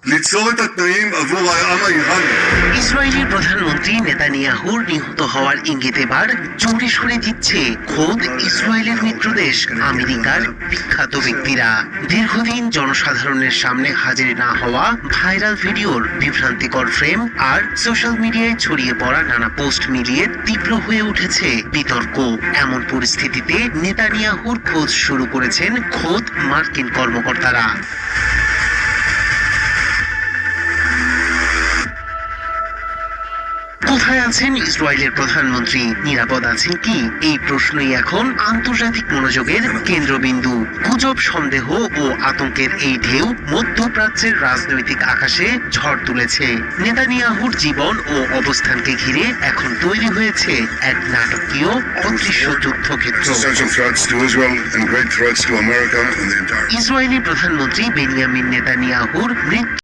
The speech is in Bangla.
ליצור את התנאים עבור העם האיראני. ইসরায়েলের প্রধানমন্ত্রী নেতানিয়াহুর নিহত হওয়ার ইঙ্গিত এবার জোরে সরে দিচ্ছে খোদ ইসরায়েলের মিত্রদেশ আমেরিকার বিখ্যাত ব্যক্তিরা। দীর্ঘদিন জনসাধারণের সামনে হাজির না হওয়া ভাইরাল ভিডিওর বিভ্রান্তিকর ফ্রেম আর সোশ্যাল মিডিয়ায় ছড়িয়ে পড়া নানা পোস্ট মিলিয়ে তীব্র হয়ে উঠেছে বিতর্ক। এমন পরিস্থিতিতে নেতানিয়াহুর খোঁজ শুরু করেছেন খোদ মার্কিন কর্মকর্তারা। কোথায় আছেন ইসরায়েলের প্রধানমন্ত্রী, নিরাপদ আছেন কি, এই প্রশ্নই এখন আন্তর্জাতিক মনোযোগের কেন্দ্রবিন্দু। গুজব, সন্দেহ ও আতঙ্কের এই ঢেউ মধ্যপ্রাচ্যের রাজনৈতিক আকাশে ঝড় তুলেছে। নেতানিয়াহুর জীবন ও অবস্থানকে ঘিরে এখন তৈরি হয়েছে এক নাটকীয় অদৃশ্য যুদ্ধক্ষেত্র। ইসরায়েলি প্রধানমন্ত্রী বেনিয়ামিন নেতানিয়াহুর মৃত্যু